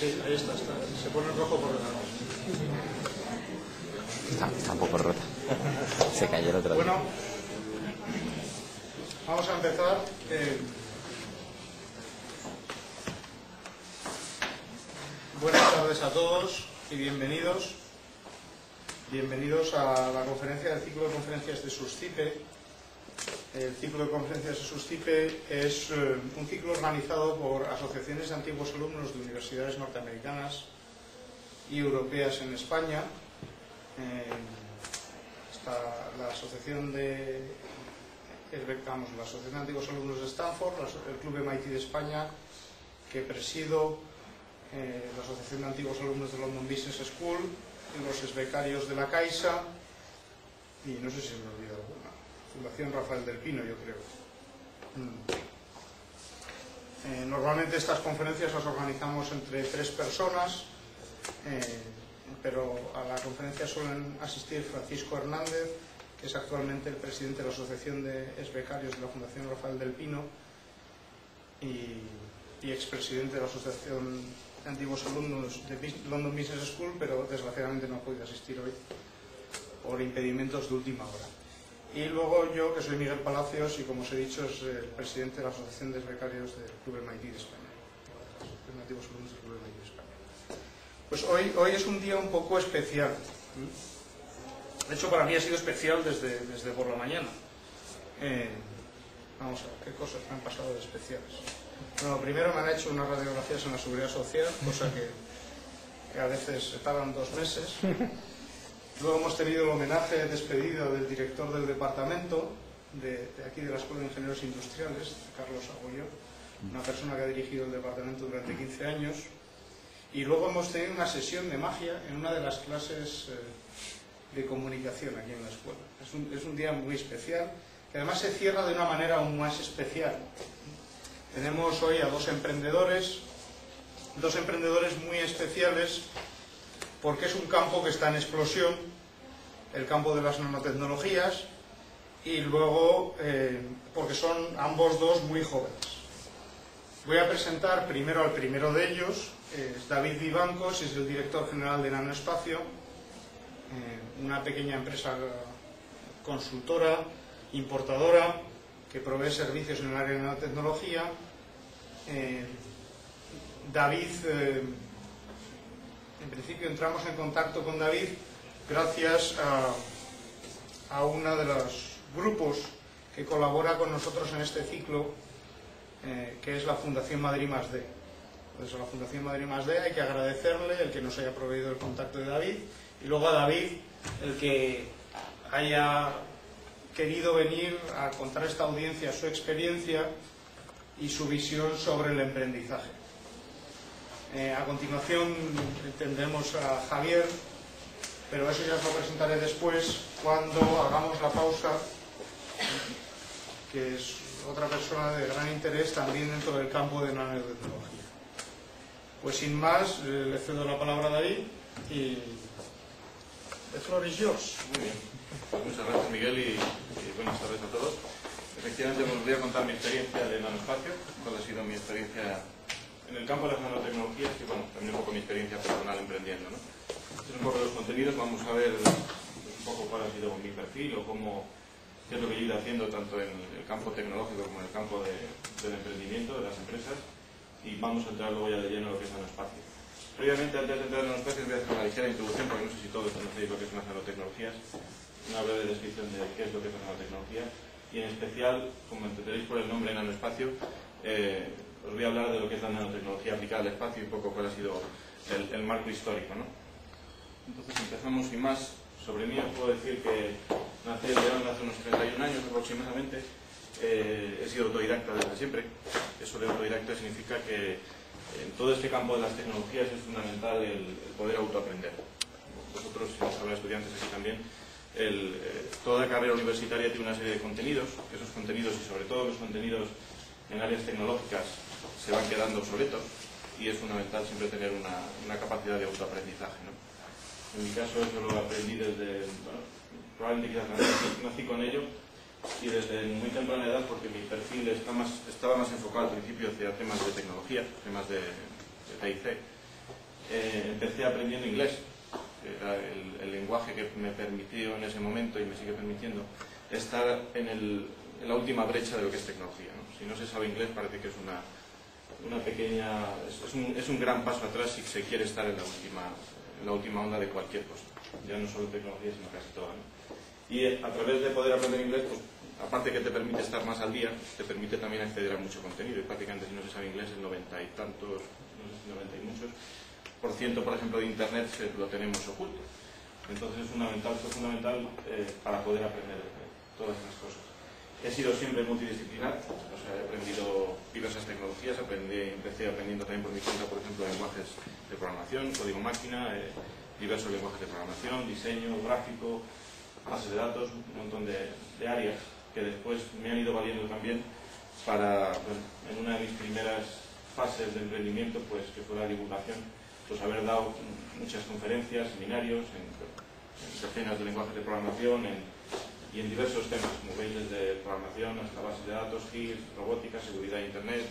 Sí, ahí está. Se pone rojo por delante. Está un poco rota. Se cayó el otro día. Bueno, vamos a empezar. Buenas tardes a todos y bienvenidos. Bienvenidos a la conferencia del ciclo de conferencias de SUSCIPE. El ciclo de conferencias de SUSCIPE es un ciclo organizado por asociaciones de antiguos alumnos de universidades norteamericanas y europeas en España. Está la asociación de antiguos alumnos de Stanford, el Club MIT de España, que presido, la asociación de antiguos alumnos de London Business School, los becarios de la Caixa y no sé si me he olvidado alguna. Fundación Rafael del Pino, yo creo. Normalmente estas conferencias las organizamos entre 3 personas, pero a la conferencia suelen asistir Francisco Hernández, que es actualmente el presidente de la Asociación de Becarios de la Fundación Rafael del Pino y expresidente de la Asociación de Antiguos Alumnos de London Business School, pero desgraciadamente no ha podido asistir hoy por impedimentos de última hora. Y luego yo, que soy Miguel Palacios, y como os he dicho, es el presidente de la Asociación de Becarios del Club MIT de España, de antiguos alumnos del Club MIT de España. Pues hoy es un día un poco especial. De hecho, para mí ha sido especial desde por la mañana. Vamos a ver qué cosas me han pasado de especiales. Bueno, primero me han hecho unas radiografías en la Seguridad Social, cosa que a veces se tardan 2 meses. Luego hemos tenido el homenaje de despedida del director del departamento de aquí de la Escuela de Ingenieros Industriales, Carlos Agoyo, una persona que ha dirigido el departamento durante 15 años. Y luego hemos tenido una sesión de magia en una de las clases de comunicación aquí en la escuela. Es un día muy especial, que además se cierra de una manera aún más especial. Tenemos hoy a 2 emprendedores muy especiales, porque es un campo que está en explosión, el campo de las nanotecnologías, y luego porque son ambos 2 muy jóvenes. Voy a presentar primero al primero de ellos, es David Vivancos, es el director general de Nanoespacio, una pequeña empresa consultora, importadora, que provee servicios en el área de nanotecnología. David, en principio entramos en contacto con David gracias a uno de los grupos que colabora con nosotros en este ciclo, que es la Fundación Madrid +D. Entonces, a la Fundación Madrid +D hay que agradecerle el que nos haya proveído el contacto de David, y luego a David el que haya querido venir a contar a esta audiencia su experiencia y su visión sobre el emprendizaje. A continuación tendremos a Javier, pero eso ya os lo presentaré después, cuando hagamos la pausa, que es otra persona de gran interés también dentro del campo de nanotecnología. Pues sin más, le cedo la palabra a David y the floor is yours. Muy bien. Pues muchas gracias, Miguel, y buenas tardes a todos. Efectivamente, os voy a contar mi experiencia de Nanoespacio, cuál ha sido mi experiencia en el campo de las nanotecnologías y, bueno, también un poco mi experiencia personal emprendiendo, ¿no? Estos un poco los contenidos, vamos a ver un poco cuál ha sido mi perfil o qué es lo que yo he ido haciendo tanto en el campo tecnológico como en el campo del emprendimiento, de las empresas, y vamos a entrar luego ya de lleno en lo que es Nanoespacio. Previamente, antes de entrar en Nanoespacio, voy a hacer una ligera introducción, porque no sé si todos conocéis lo que son las nanotecnologías, una breve descripción de qué es lo que es la nanotecnología, y en especial, como entenderéis por el nombre Nanoespacio, os voy a hablar de lo que es la nanotecnología aplicada al espacio y un poco cuál ha sido el marco histórico, ¿no? Entonces empezamos sin más. Sobre mí os puedo decir que nací en León hace unos 31 años aproximadamente. He sido autodidacta desde siempre. Eso de autodidacta significa que en todo este campo de las tecnologías es fundamental el poder autoaprender. Vosotros, si habrá estudiantes aquí también, toda carrera universitaria tiene una serie de contenidos, que esos contenidos, y sobre todo los contenidos en áreas tecnológicas, se van quedando obsoletos, y es fundamental siempre tener una capacidad de autoaprendizaje, ¿no? En mi caso eso lo aprendí desde, bueno, probablemente quizás nací con ello, y desde muy temprana edad, porque mi perfil estaba más enfocado al principio hacia temas de tecnología, temas de TIC, empecé aprendiendo inglés. Era el lenguaje que me permitió en ese momento y me sigue permitiendo estar en la última brecha de lo que es tecnología, ¿no? Si no se sabe inglés parece que es una pequeña... es un gran paso atrás si se quiere estar en la última onda de cualquier cosa, ya no solo tecnología sino casi toda, ¿no? Y a través de poder aprender inglés, pues, aparte que te permite estar más al día, te permite también acceder a mucho contenido, y prácticamente si no se sabe inglés el 90 y tantos, no sé si 90 y muchos %, por ejemplo, de internet lo tenemos oculto. Entonces es fundamental para poder aprender todas estas cosas. He sido siempre multidisciplinar, o sea, he aprendido diversas tecnologías, empecé aprendiendo también por mi cuenta, por ejemplo, lenguajes de programación, código máquina, diversos lenguajes de programación, diseño, gráfico, bases de datos, un montón de áreas que después me han ido valiendo también para, bueno, en una de mis primeras fases de emprendimiento, pues que fue la divulgación, pues haber dado muchas conferencias, seminarios, en decenas de lenguajes de programación y en diversos temas, como veis, desde programación hasta bases de datos, GIS, robótica, seguridad de internet,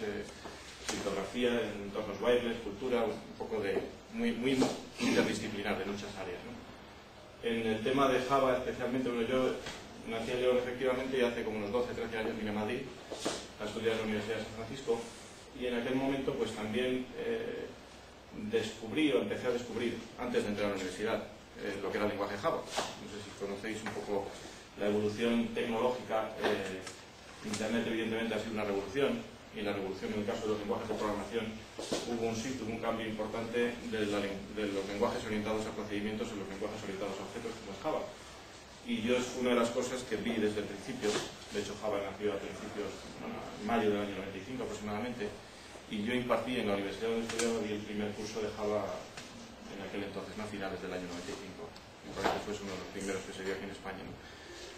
criptografía, entornos wireless, cultura, un poco de muy interdisciplinar en muchas áreas, ¿no? En el tema de Java especialmente, bueno, yo nací en León efectivamente y hace como unos 12-13 años vine a Madrid a estudiar en la Universidad de San Francisco, y en aquel momento pues también empecé a descubrir, antes de entrar a la universidad, lo que era el lenguaje Java. No sé si conocéis un poco la evolución tecnológica. Internet evidentemente ha sido una revolución, y la revolución en el caso de los lenguajes de programación hubo un cambio importante de los lenguajes orientados a procedimientos en los lenguajes orientados a objetos como es Java. Y yo es una de las cosas que vi desde el principio. De hecho, Java nació a principios, en mayo del año 95 aproximadamente, y yo impartí en la universidad donde estudiaba el primer curso de Java en aquel entonces, ¿no? A finales del año 95. Me parece que fue uno de los primeros que se dio aquí en España, ¿no?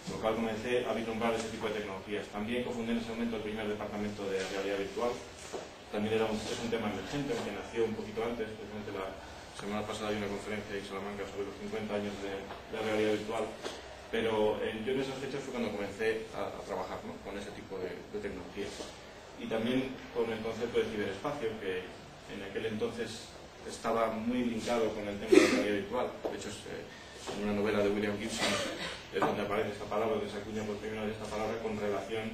Con lo cual comencé a vislumbrar ese tipo de tecnologías. También cofundé en ese momento el primer departamento de realidad virtual. También es un tema emergente, que nació un poquito antes. Precisamente la semana pasada hay una conferencia en Salamanca sobre los 50 años de la realidad virtual. Pero yo en esas fechas fue cuando comencé a trabajar, ¿no? Con ese tipo de tecnologías. Y también con el concepto de ciberespacio, que en aquel entonces estaba muy linkado con el tema de la realidad virtual. De hecho, en una novela de William Gibson es donde aparece esta palabra, que se acuña por primera vez esta palabra con relación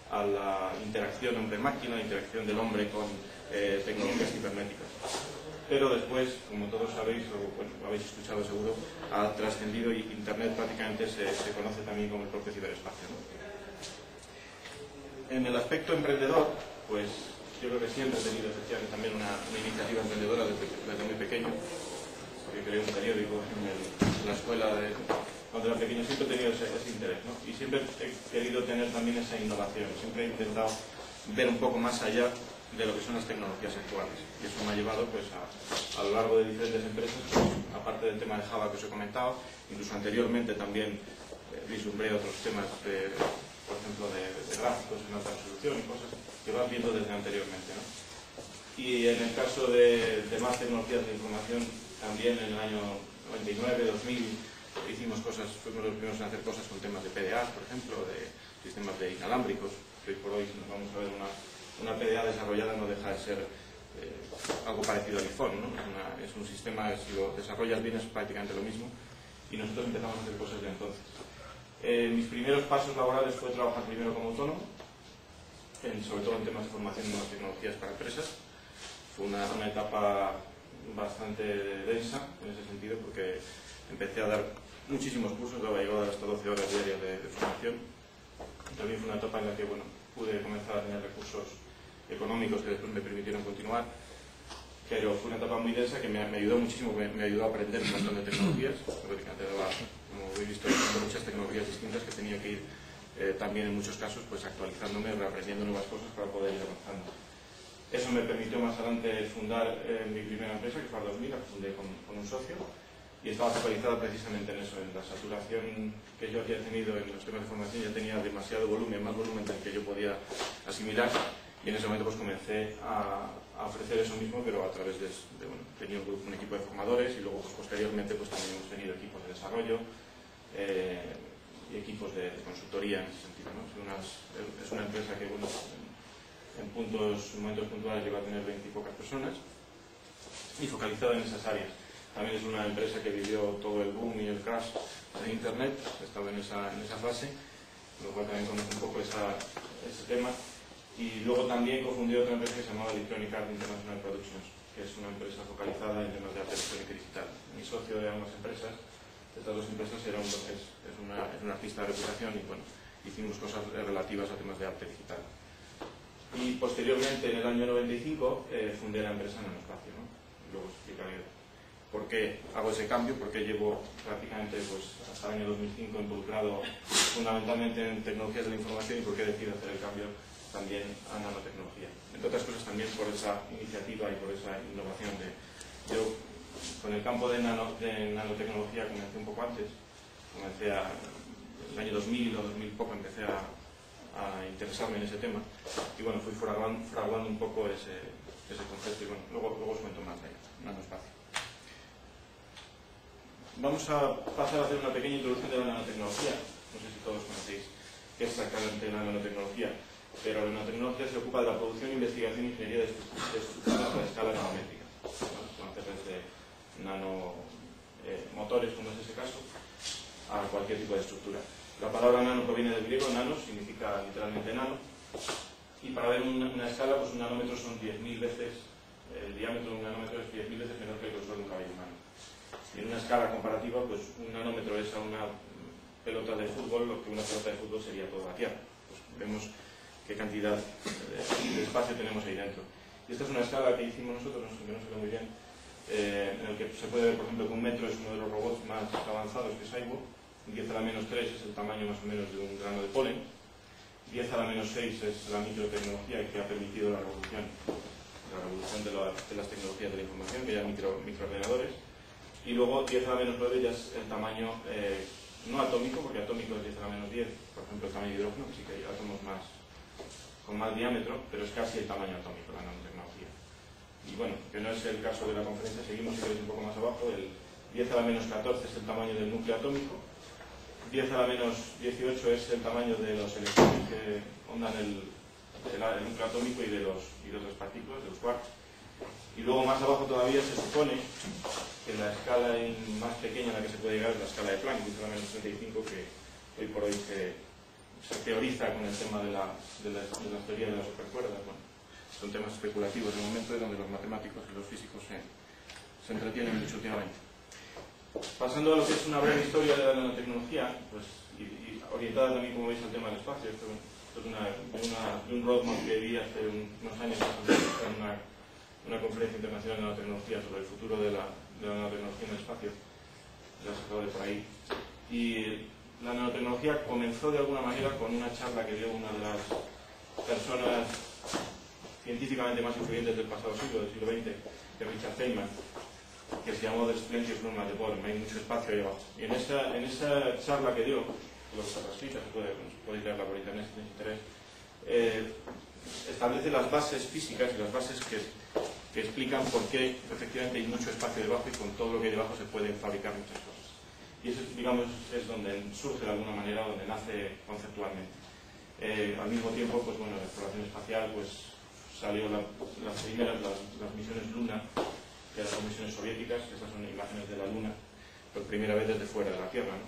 a la interacción hombre-máquina, la interacción del hombre con tecnologías cibernéticas. Pero después, como todos sabéis, o bueno, lo habéis escuchado seguro, ha trascendido y Internet prácticamente se conoce también como el propio ciberespacio, ¿no? En el aspecto emprendedor, pues yo creo que siempre he tenido efectivamente también una iniciativa emprendedora desde muy pequeño, porque creé un periódico en la escuela cuando era pequeño. Siempre he tenido ese interés, ¿no? Y siempre he querido tener también esa innovación, siempre he intentado ver un poco más allá de lo que son las tecnologías actuales, y eso me ha llevado pues a lo largo de diferentes empresas, pues, aparte del tema de Java que os he comentado, incluso anteriormente también vislumbré otros temas por ejemplo, de gráficos en alta resolución y cosas que vas viendo desde anteriormente, ¿no? Y en el caso de más tecnologías de información, también en el año 99, 2000, hicimos cosas, fuimos los primeros en hacer cosas con temas de PDA, por ejemplo, de sistemas de inalámbricos, que hoy por hoy, si nos vamos a ver una PDA desarrollada, no deja de ser algo parecido al iPhone, ¿no? Es un sistema, si lo desarrollas bien, es prácticamente lo mismo, y nosotros empezamos a hacer cosas de entonces. Mis primeros pasos laborales fue trabajar primero como autónomo, sobre todo en temas de formación de nuevas tecnologías para empresas. Fue una etapa bastante densa en ese sentido, porque empecé a dar muchísimos cursos, luego llegó a dar hasta 12 horas diarias de formación. También fue una etapa en la que pude comenzar a tener recursos económicos que después me permitieron continuar, pero fue una etapa muy densa que me ayudó muchísimo, me ayudó a aprender un montón de tecnologías, porque como he visto, muchas tecnologías distintas que tenía que ir también en muchos casos pues actualizándome, reaprendiendo nuevas cosas para poder ir avanzando. Eso me permitió más adelante fundar mi primera empresa, que fue el 2000, la fundé con un socio, y estaba focalizada precisamente en eso, en la saturación que yo había tenido en los temas de formación. Ya tenía demasiado volumen, más volumen del que yo podía asimilar, y en ese momento pues comencé a ofrecer eso mismo, pero a través de bueno, tenía un equipo de formadores, y luego pues, posteriormente pues también hemos tenido equipos de desarrollo y equipos de consultoría en ese sentido, ¿no? Es una empresa que, bueno, en momentos puntuales llega a tener 20 y pocas personas, y focalizada en esas áreas. También es una empresa que vivió todo el boom y el crash de Internet, estaba en esa fase, lo cual también conoce un poco ese tema. Y luego también confundió otra empresa que se llamaba Electronic Art International Productions, que es una empresa focalizada en temas de arte electrónica y digital. Mi socio de ambas empresas, de estas dos empresas, era es un artista de reputación y bueno, hicimos cosas relativas a temas de arte digital. Y posteriormente, en el año 95, fundé la empresa Nanospacio, ¿no? Luego os explicaré por qué hago ese cambio, porque llevo prácticamente pues, hasta el año 2005 involucrado fundamentalmente en tecnologías de la información y por qué decido hacer el cambio también a nanotecnología. Entre otras cosas también por esa iniciativa y por esa innovación. Yo con el campo de nanotecnología comencé un poco antes, comencé el año 2000 o 2000 poco, empecé a interesarme en ese tema y bueno, fui fraguando un poco ese concepto y bueno, luego os cuento más de Nanospacio. Vamos a pasar a hacer una pequeña introducción de la nanotecnología. No sé si todos conocéis qué es exactamente la nanotecnología, pero la nanotecnología se ocupa de la producción, investigación y ingeniería de estructuras a escala nanométrica. Conocer desde nanomotores, como es ese caso, a cualquier tipo de estructura. La palabra nano proviene del griego, nano significa literalmente nano, y para ver una escala, pues un nanómetro son 10.000 veces, el diámetro de un nanómetro es 10.000 veces menor que el grosor de un cabello humano. Y en una escala comparativa, pues un nanómetro es a una pelota de fútbol, lo que una pelota de fútbol sería toda la Tierra. Pues vemos qué cantidad de espacio tenemos ahí dentro. Y esta es una escala que hicimos nosotros, que no se ve muy bien, en el que se puede ver, por ejemplo, que un metro es uno de los robots más avanzados que es Cyborg, 10 a la menos 3 es el tamaño más o menos de un grano de polen, 10 a la menos 6 es la microtecnología que ha permitido la revolución de las tecnologías de la información, que ya microordenadores, y luego 10 a la menos 9 ya es el tamaño no atómico, porque atómico es 10 a la menos 10, por ejemplo el tamaño de hidrógeno, que sí que hay átomos con más diámetro, pero es casi el tamaño atómico la nanotecnología. Y bueno, que no es el caso de la conferencia, seguimos si queréis un poco más abajo, el 10 a la menos 14 es el tamaño del núcleo atómico, 10 a la menos 18 es el tamaño de los electrones que ondan el núcleo atómico y de otras partículas, de los quarks. Y luego más abajo todavía se supone que la escala más pequeña a la que se puede llegar es la escala de Planck, 10 a la menos 35, que hoy por hoy se teoriza con el tema de las teorías de las supercuerdas. Bueno, son temas especulativos de momento y donde los matemáticos y los físicos se entretienen mucho últimamente. Pasando a lo que es una breve historia de la nanotecnología, pues, y orientada también, como veis, al tema del espacio. Esto es un roadmap que vi hace unos años en una conferencia internacional de nanotecnología sobre el futuro de la nanotecnología en el espacio. Ya se acabó de por ahí. Y la nanotecnología comenzó de alguna manera con una charla que dio una de las personas científicamente más influyentes del pasado siglo, del siglo XX, de Richard Feynman, que se llamó The Plenty of Room at the Bottom, hay mucho espacio ahí abajo. Y en esa charla que dio, luego está transcrita, podéis leerla por internet si tenéis interés, establece las bases físicas y las bases que explican por qué efectivamente hay mucho espacio debajo y con todo lo que hay debajo se pueden fabricar muchas cosas. Y eso, digamos, es donde surge de alguna manera, donde nace conceptualmente. Al mismo tiempo, pues bueno, la exploración espacial, pues salió las primeras, las misiones Luna, que eran las misiones soviéticas, que estas son imágenes de la Luna, por primera vez desde fuera de la Tierra, ¿no?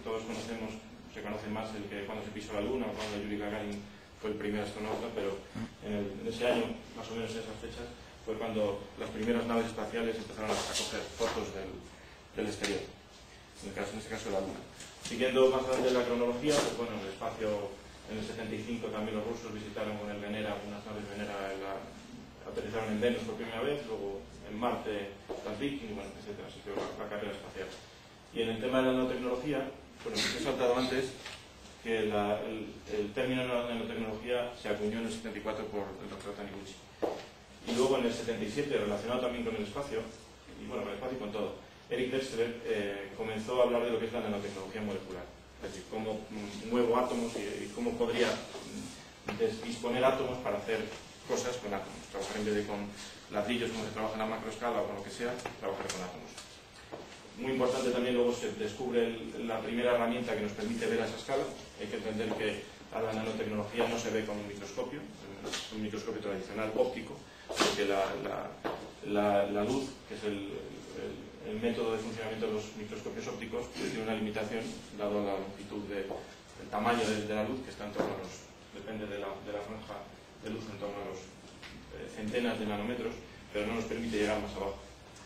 Todos se conoce más el que cuando se pisó la Luna o cuando Yuri Gagarin fue el primer astronauta, pero en ese año, más o menos en esas fechas, fue cuando las primeras naves espaciales empezaron a coger fotos del exterior, en este caso de la Luna. Siguiendo más adelante la cronología, pues bueno, el espacio, en el 75 también los rusos visitaron con el Venera, unas naves Venera, aterrizaron en Venus por primera vez, luego en Marte las Viking, bueno, etc. Así que la carrera espacial. Y en el tema de la nanotecnología, bueno, he saltado antes que el término nanotecnología se acuñó en el 74 por el doctor Taniguchi. Y luego en el 77, relacionado también con el espacio, y bueno, con el espacio y con todo, Eric Dexter comenzó a hablar de lo que es la nanotecnología molecular. Es decir, cómo muevo átomos y cómo podría disponer átomos para hacer cosas con átomos. Trabajar en vez de con ladrillos como se trabaja en la macroescala o con lo que sea, trabajar con átomos. Muy importante también, luego se descubre la primera herramienta que nos permite ver a esa escala. Hay que entender que a la nanotecnología no se ve con un microscopio tradicional óptico, porque La luz, que es el método de funcionamiento de los microscopios ópticos, pues tiene una limitación, dado la longitud del tamaño de la luz, que está en torno a depende de la franja de luz, en torno a los centenas de nanómetros, pero no nos permite llegar más abajo.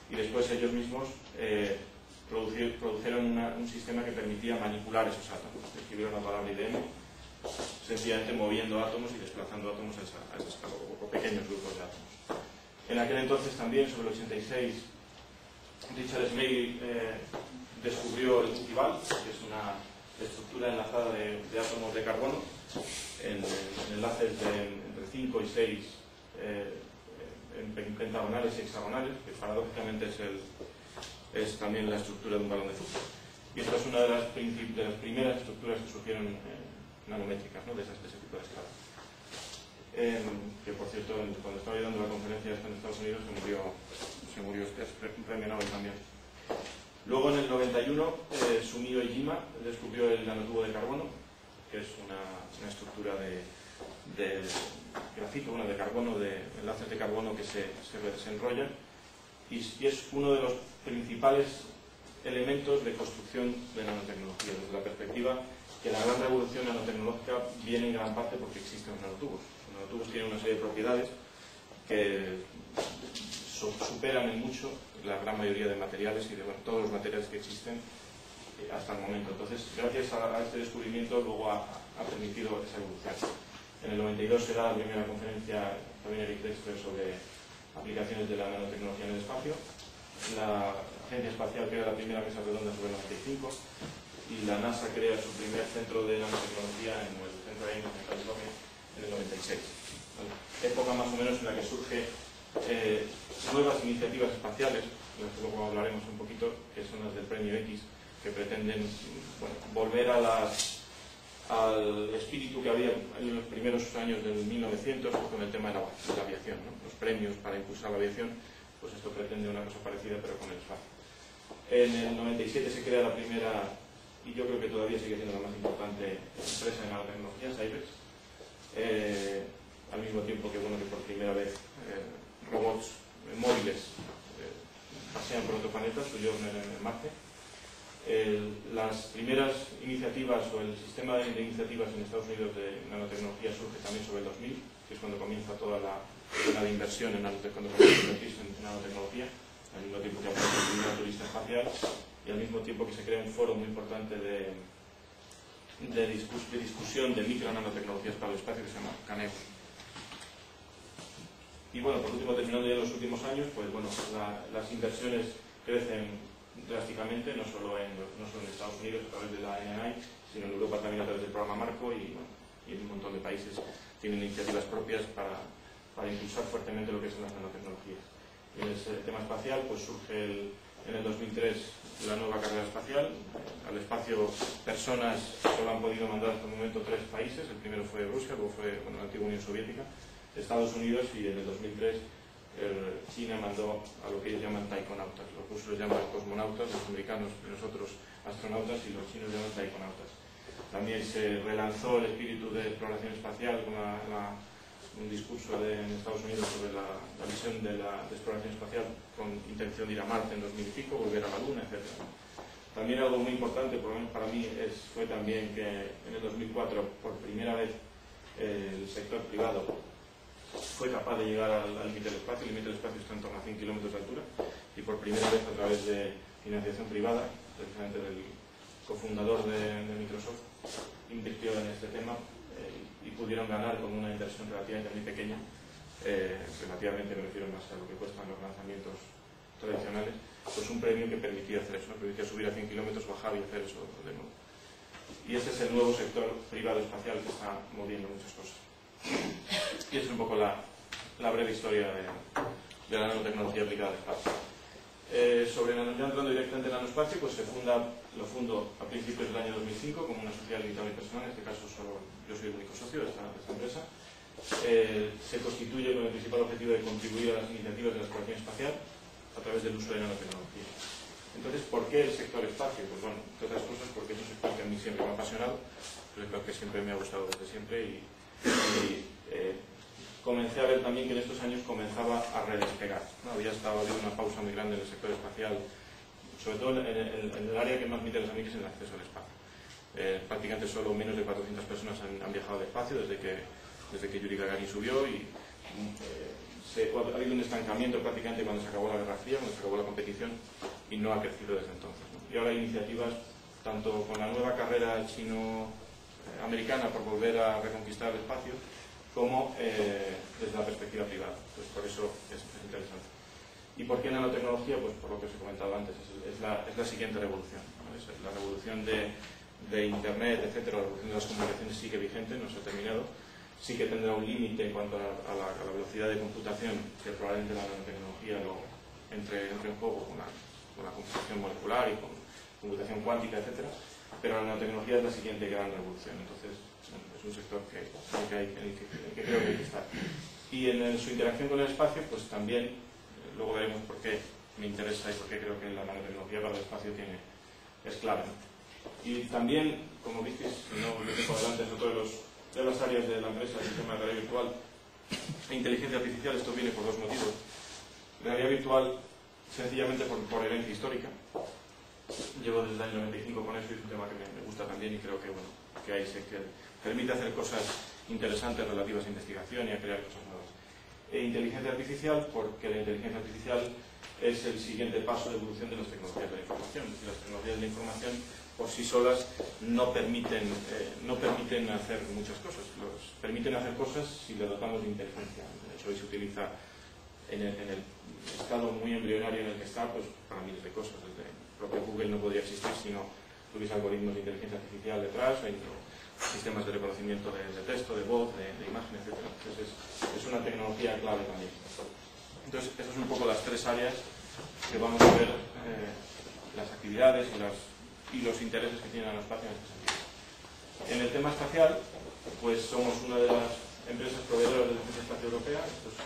Y después ellos mismos produjeron un sistema que permitía manipular esos átomos. Escribieron la palabra IDM, sencillamente moviendo átomos y desplazando átomos a esa escala, o pequeños grupos de átomos. En aquel entonces también, sobre el 86, Richard Smale descubrió el Buckyballs, que es una estructura enlazada de átomos de carbono en enlaces entre 5 y 6 en pentagonales y hexagonales, que paradójicamente es también la estructura de un balón de fútbol. Y esta es una de las primeras estructuras que surgieron nanométricas, ¿no? de ese tipo de escala. Que por cierto, cuando estaba dando la conferencia esta en Estados Unidos se murió este premio Nobel también. Luego en el 91 Sumio Iijima descubrió el nanotubo de carbono, que es una estructura de grafito, de carbono, de enlaces de carbono que se enrollan, y es uno de los principales elementos de construcción de nanotecnología, desde la perspectiva que la gran revolución nanotecnológica viene en gran parte porque existen los nanotubos. Los nanotubos tienen una serie de propiedades que superan en mucho la gran mayoría de materiales y de todos los materiales que existen hasta el momento. Entonces, gracias a este descubrimiento, luego ha permitido esa evolución. En el 92 se da la primera conferencia, también Eric Dexter, sobre aplicaciones de la nanotecnología en el espacio. La Agencia Espacial crea la primera mesa redonda sobre el 95 y la NASA crea su primer centro de nanotecnología en el centro de Ames, en California, en el 96. Época más o menos en la que surgen nuevas iniciativas espaciales, de las que luego hablaremos un poquito, que son las del Premio X, que pretenden volver al espíritu que había en los primeros años del 1900 con el tema de la aviación, ¿no? Los premios para impulsar la aviación, pues esto pretende una cosa parecida pero con el espacio. En el 97 se crea la primera, y yo creo que todavía sigue siendo la más importante empresa en nanotecnología, Cybex, al mismo tiempo que por primera vez robots móviles pasean por otro planeta, Sojourner en Marte. Las primeras iniciativas o el sistema de iniciativas en Estados Unidos de nanotecnología surge también sobre el 2000, que es cuando comienza toda la inversión en nanotecnología, al mismo tiempo que aparece el primer turista espacial y al mismo tiempo que se crea un foro muy importante de discusión de micronanotecnologías para el espacio que se llama CANEP. Y por último, terminando ya en los últimos años, las inversiones crecen drásticamente, no solo en Estados Unidos a través de la NNI, sino en Europa también a través del programa Marco, y en un montón de países tienen iniciativas propias para impulsar fuertemente lo que son las nanotecnologías. Y en el tema espacial surge en el 2003 la nueva carrera espacial. Al espacio personas solo han podido mandar hasta el momento 3 países. El primero fue Rusia, luego fue la antigua Unión Soviética, Estados Unidos, y en el 2003 China mandó a lo que ellos llaman taikonautas. Los rusos llaman cosmonautas, los americanos nosotros astronautas, y los chinos llaman taikonautas. También se relanzó el espíritu de exploración espacial con un discurso en Estados Unidos sobre la visión de exploración espacial con intención de ir a Marte en 2000 y pico, volver a la Luna, etc. También algo muy importante, por lo menos para mí, fue también que en el 2004, por primera vez, el sector privado fue capaz de llegar al límite del espacio. El límite del espacio está en torno a 100 kilómetros de altura, y por primera vez, a través de financiación privada, precisamente del cofundador de Microsoft, invirtió en este tema y pudieron ganar con una inversión relativamente muy pequeña, relativamente me refiero más a lo que cuestan los lanzamientos tradicionales, un premio que permitía hacer eso, permitía subir a 100 kilómetros, bajar y hacer eso de nuevo. Y este es el nuevo sector privado espacial que está moviendo muchas cosas. Y esa es un poco la breve historia de la nanotecnología aplicada al espacio. Sobre ya entrando directamente en nanoespacio, lo fundo a principios del año 2005 como una sociedad limitada y personal. En este caso solo yo soy el único socio de esta empresa. Se constituye con el principal objetivo de contribuir a las iniciativas de la exploración espacial a través del uso de nanotecnología. Entonces, ¿por qué el sector espacio? Pues entre otras cosas porque es un sector que a mí siempre me ha apasionado, es lo que siempre me ha gustado desde siempre, y comencé a ver también que en estos años comenzaba a redespegar, ¿no? Había habido una pausa muy grande en el sector espacial, sobre todo en el área que más me interesa a mí, que es el acceso al espacio. Prácticamente solo menos de 400 personas han viajado al espacio desde que Yuri Gagarin subió, y ha habido un estancamiento prácticamente cuando se acabó la Guerra Fría, cuando se acabó la competición, y no ha crecido desde entonces, ¿no? Y ahora hay iniciativas, tanto con la nueva carrera chino-americana por volver a reconquistar el espacio, como desde la perspectiva privada. Pues por eso es interesante. ¿Y por qué nanotecnología? Pues por lo que os he comentado antes, es la siguiente revolución, ¿no? Es la revolución de Internet, etcétera. La revolución de las comunicaciones sigue vigente, no se ha terminado. Sí que tendrá un límite en cuanto a la velocidad de computación, que probablemente la nanotecnología entre en juego con la computación molecular y con computación cuántica, etcétera. Pero la nanotecnología es la siguiente gran revolución. Entonces, es un sector en el que creo que hay que estar. Y en su interacción con el espacio, pues también, luego veremos por qué me interesa y por qué creo que la nanotecnología para el espacio es clave, ¿no? Y también, como visteis, si no lo tengo adelante, es otro de las áreas de la empresa, el sistema de realidad virtual e inteligencia artificial. Esto viene por dos motivos. Realidad virtual, sencillamente por herencia histórica. Llevo desde el año 95 con eso, y es un tema que me gusta también, y creo que, bueno, que ahí se permite hacer cosas interesantes relativas a investigación y a crear cosas nuevas. E inteligencia artificial, porque la inteligencia artificial es el siguiente paso de evolución de las tecnologías de la información. Es decir, las tecnologías de la información por sí solas no permiten hacer muchas cosas. Permiten hacer cosas si le dotamos de inteligencia. De hecho, hoy se utiliza en el estado muy embrionario en el que está, pues para miles de cosas. Desde el propio Google no podría existir si no tuviese algoritmos de inteligencia artificial detrás, o sistemas de reconocimiento de texto, de voz, de imagen, etc. Entonces es una tecnología clave también. Entonces, esas son un poco las tres áreas que vamos a ver, las actividades y los intereses que tiene Nanoespacio en este sentido. En el tema espacial, pues somos una de las empresas proveedoras de la Agencia Espacial Europea. Esto es,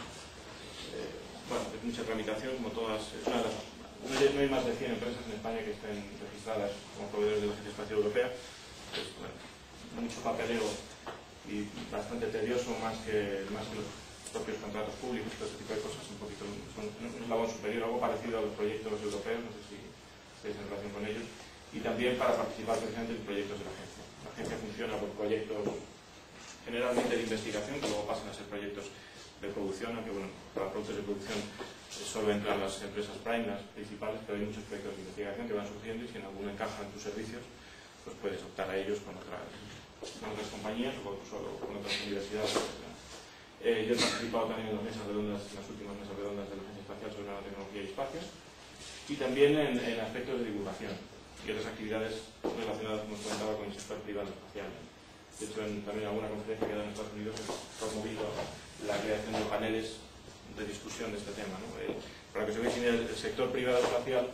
es mucha tramitación, como todas. No hay más de 100 empresas en España que estén registradas como proveedores de la Agencia Espacial Europea. Pues, mucho papeleo y bastante tedioso, más que los propios contratos públicos, todo ese tipo de cosas. Un eslabón superior, algo parecido a los proyectos europeos, no sé si estáis en relación con ellos. Y también para participar precisamente en proyectos de la agencia. La agencia funciona por proyectos generalmente de investigación, que luego pasan a ser proyectos de producción, aunque bueno, para productos de producción solo entran las empresas prime, las principales, pero hay muchos proyectos de investigación que van surgiendo, y si en alguno encaja en tus servicios, pues puedes optar a ellos con otras compañías o solo con otras universidades. Yo he participado también en las mesas redondas, en las últimas mesas redondas de la Agencia Espacial sobre nanotecnología y espacio, y también en aspectos de divulgación y otras actividades relacionadas, como os comentaba, con el sector privado espacial. De hecho, también en alguna conferencia que he dado en Estados Unidos he promovido la creación de paneles de discusión de este tema, ¿no? Para que os veáis, el sector privado espacial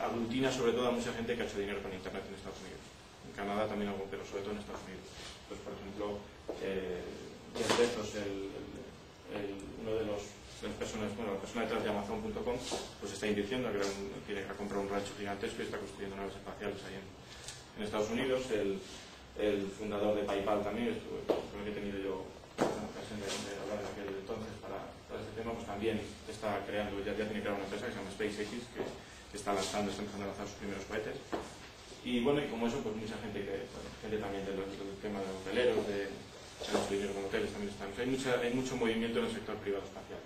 aglutina sobre todo a mucha gente que ha hecho dinero con Internet en Estados Unidos. En Canadá también algo, pero sobre todo en Estados Unidos. Pues, por ejemplo, Jeff Bezos, uno de las personas, la persona detrás de Amazon.com, pues está invirtiendo, quiere comprar un rancho gigantesco y está construyendo naves espaciales ahí en Estados Unidos. El fundador de PayPal también, con el que he tenido yo la ocasión de hablar de aquel entonces para este tema, pues también está creando, ya tiene creado una empresa que se llama SpaceX, que está empezando a lanzar sus primeros cohetes. Y bueno, y como eso, pues mucha gente también del tema de hoteleros, de dinero con hoteles también están. Hay mucho movimiento en el sector privado espacial.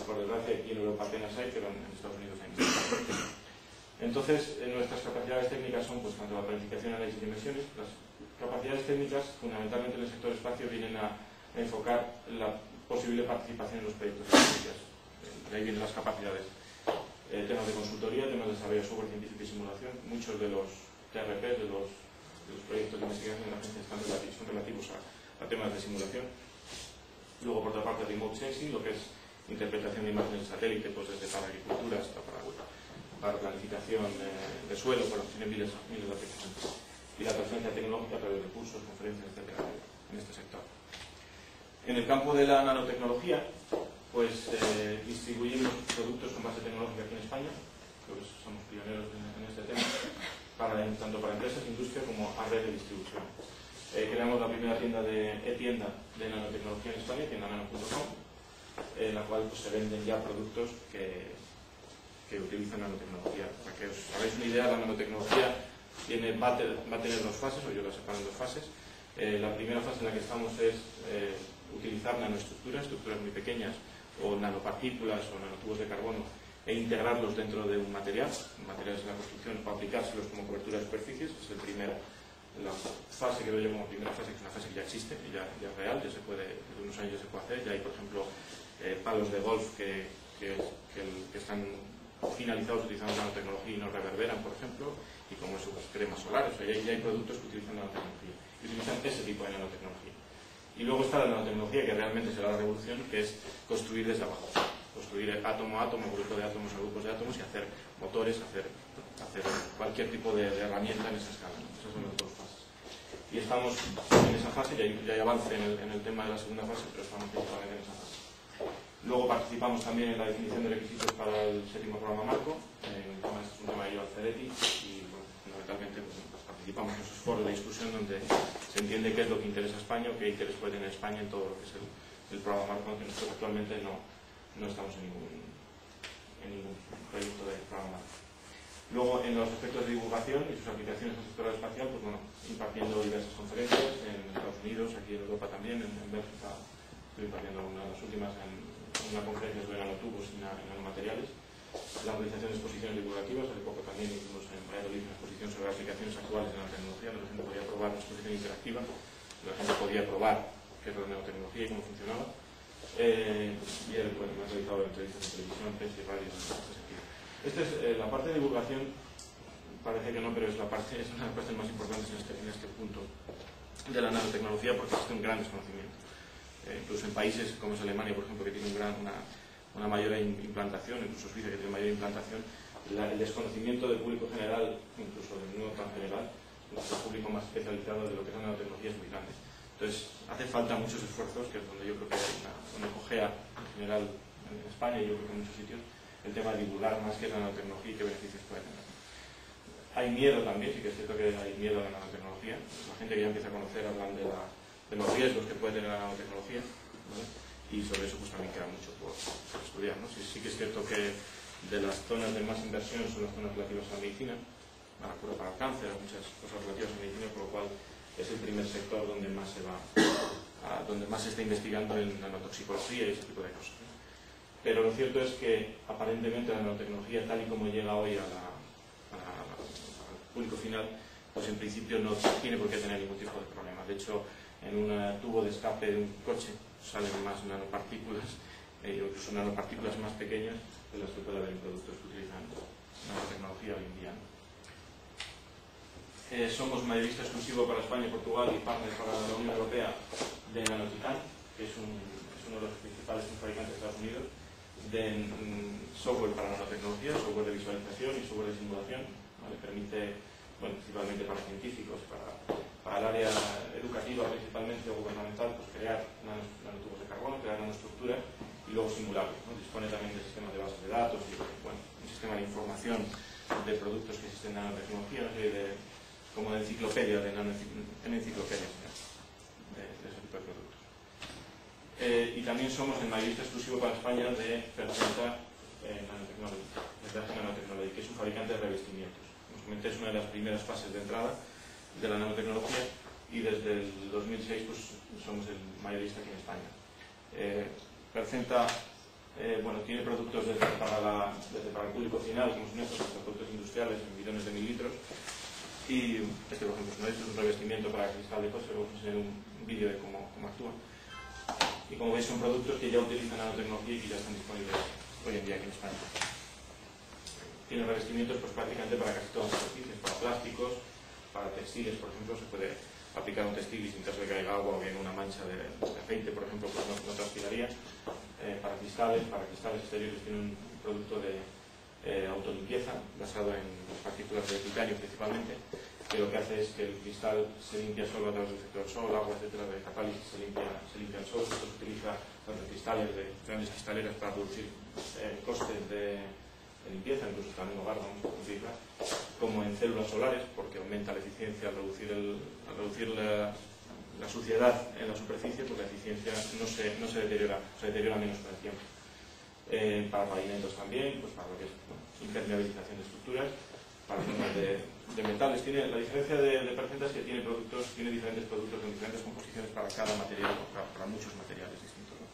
Por desgracia, aquí en Europa apenas hay, pero en Estados Unidos hay mucho. Entonces, nuestras capacidades técnicas son, pues, tanto la planificación, análisis de inversiones. Las capacidades técnicas, fundamentalmente en el sector espacio, vienen a enfocar la posible participación en los proyectos de ciencias. De ahí vienen las capacidades. Temas de consultoría, temas de desarrollo de software científico y simulación. Muchos de los TRP, de los proyectos de investigación de la agencia son relativos a temas de simulación. Luego, por otra parte, remote sensing, lo que es interpretación de imágenes de satélite, pues desde para agricultura hasta para planificación de suelo, bueno, tiene miles de aplicaciones. Y la transferencia tecnológica a través de recursos, conferencias, etcétera, en este sector. En el campo de la nanotecnología, pues distribuimos productos con base tecnológica aquí en España. Creo que somos pioneros en este tema, tanto para empresas, industria, como a red de distribución. Creamos la primera tienda de nanotecnología en España, tienda nano.com. en la cual pues, se venden ya productos que utilizan nanotecnología. Para que os hagáis una idea, la nanotecnología va a tener dos fases, o yo la separo en dos fases. La primera fase en la que estamos es utilizar nanoestructuras, estructuras muy pequeñas, o nanopartículas o nanotubos de carbono, e integrarlos dentro de un material de la construcción, para aplicárselos como cobertura de superficies. Es la fase que veo yo como primera fase, que es una fase que ya existe, ya es real, ya se puede, desde unos años ya se puede hacer. Ya hay, por ejemplo, palos de golf que están finalizados utilizando nanotecnología y no reverberan, por ejemplo, y como eso, pues, cremas solares. O sea, ya hay productos que utilizan nanotecnología y utilizan ese tipo de nanotecnología. Y luego está la nanotecnología, que realmente será la revolución, que es construir desde abajo, construir átomo a átomo, grupo de átomos a grupos de átomos, y hacer motores, hacer cualquier tipo de herramienta en esa escala, ¿no? Esas son las dos fases. Y estamos en esa fase, ya hay avance en el tema de la segunda fase, pero estamos principalmente en esa fase. Luego participamos también en la definición de requisitos para el 7º programa marco, es un tema que lleva el CEDETI, y bueno, fundamentalmente pues, participamos en esos foros de discusión donde se entiende qué es lo que interesa a España o qué interés puede tener España en todo lo que es el programa marco, aunque nosotros actualmente no estamos en ningún proyecto de programa marco. Luego, en los aspectos de divulgación y sus aplicaciones en el sector espacial, pues bueno, impartiendo diversas conferencias en Estados Unidos, aquí en Europa también, en Bélgica estoy impartiendo una de las últimas en una conferencia sobre nanotubos y nanomateriales. La organización de exposiciones divulgativas, hace poco también hicimos en Valladolid una exposición sobre aplicaciones actuales de la tecnología, donde la gente podía probar una exposición interactiva, donde la gente podía probar qué es la nanotecnología y cómo funcionaba. Y bueno, me ha realizado entrevistas en televisión, prensa y radio en este sentido. Esta es la parte de divulgación, parece que no, pero es una de las partes más importantes en este punto de la nanotecnología, porque existe un gran desconocimiento. Incluso en países como es Alemania, por ejemplo, que tiene una mayor implantación, incluso Suiza, que tiene mayor implantación, el desconocimiento del público general, incluso del no tan general, el público más especializado de lo que es la nanotecnología es muy grande. Entonces, hace falta muchos esfuerzos, que es donde yo creo que hay una cojea en general en España y yo creo que en muchos sitios, el tema de divulgar más qué es la nanotecnología y qué beneficios puede tener. Hay miedo también, sí que es cierto que hay miedo a la nanotecnología. La gente que ya empieza a conocer hablan de los riesgos que puede tener la nanotecnología, ¿vale? Y sobre eso pues también queda mucho por estudiar, ¿no? Sí que es cierto que de las zonas de más inversión son las zonas relativas a la medicina, a la cura para el cáncer, a muchas cosas relativas a la medicina, por lo cual es el primer sector donde más se está investigando en nanotoxicología y ese tipo de cosas, ¿no? Pero lo cierto es que aparentemente la nanotecnología, tal y como llega hoy al público final, pues en principio no tiene por qué tener ningún tipo de problema. De hecho, en un tubo de escape de un coche salen más nanopartículas, incluso nanopartículas más pequeñas de las que puede haber en productos que utilizan nanotecnología hoy en día, ¿no? Somos mayorista exclusivo para España y Portugal y partner para la Unión Europea de Nanotitan, que es uno de los principales fabricantes de Estados Unidos de software para nanotecnología, software de visualización y software de simulación, ¿vale? Permite, bueno, principalmente para científicos, para el área educativa principalmente o gubernamental, pues crear nanotubos de carbono, crear nanoestructuras y luego simularlos, ¿no? Dispone también de sistemas de bases de datos y, bueno, un sistema de información de productos que existen en nanotecnología, como de enciclopedia, en enciclopedias de ese tipo de productos. Y también somos el mayorista exclusivo para España de Percenta Nanotechnology, que es un fabricante de revestimientos. Como os comenté, es una de las primeras fases de entrada de la nanotecnología y desde el 2006 pues, somos el mayorista aquí en España. Percenta bueno, tiene productos desde para el público final, como son estos, productos industriales en millones de mililitros. Y este, por ejemplo, es un revestimiento para cristal de fósforo. Vamos a enseñar un vídeo de cómo actúa. Y como veis, son productos que ya utilizan nanotecnología y que ya están disponibles hoy en día aquí en España. Tiene revestimientos pues, prácticamente para casi todas las superficies, para plásticos, para textiles, por ejemplo, se puede aplicar un textil y sin caso de que haya agua o bien una mancha de aceite, por ejemplo, pues no transpiraría. Para cristales exteriores tiene un producto de autolimpieza basado en partículas de titanio principalmente, que lo que hace es que el cristal se limpia solo a través del efecto del sol, agua, etcétera, de catálisis se limpia el sol. Esto se utiliza tanto en cristales de grandes cristaleras para reducir costes de limpieza, incluso también en hogar, vamos a utilizar, como en células solares, porque aumenta la eficiencia al reducir la suciedad en la superficie, pues la eficiencia no se deteriora, se deteriora menos con el tiempo. Para pavimentos también, pues para lo que es impermeabilización de estructuras, para zonas de metales. La diferencia de Percenta es que tiene diferentes productos con diferentes composiciones para cada material, para muchos materiales distintos, ¿no?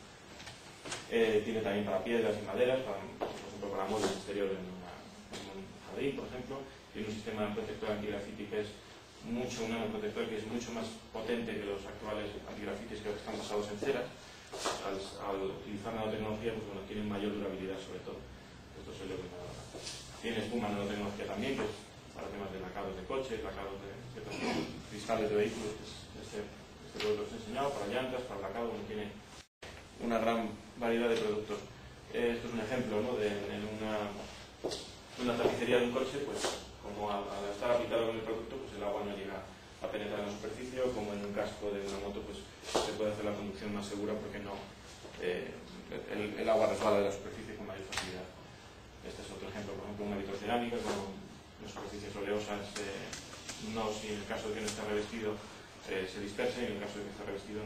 Tiene también para piedras y maderas, por ejemplo para muebles exteriores en un jardín, por ejemplo. Tiene un sistema de protector antigrafiti que es un nanoprotector que es mucho más potente que los actuales antigrafitis que están basados en ceras. Al utilizar nanotecnología, pues bueno, tienen mayor durabilidad sobre todo. Esto se lo que tiene espuma nanotecnología también, que es para temas de lacados de coche, lacados de ciertos cristales de vehículos, este producto que os he enseñado, para llantas, para lacado, bueno, tiene una gran variedad de productos. Esto es un ejemplo, ¿no? En una tapicería de un coche, pues como al estar aplicado con el producto, pues el agua no llega a penetrar en la superficie, o como en un casco de una moto, pues se puede hacer la conducción más segura porque no el agua resbala de la superficie con mayor facilidad. Este es otro ejemplo, por ejemplo, una vitrocerámica con unas superficies oleosas, si en el caso de que no esté revestido se dispersa, y en el caso de que esté revestido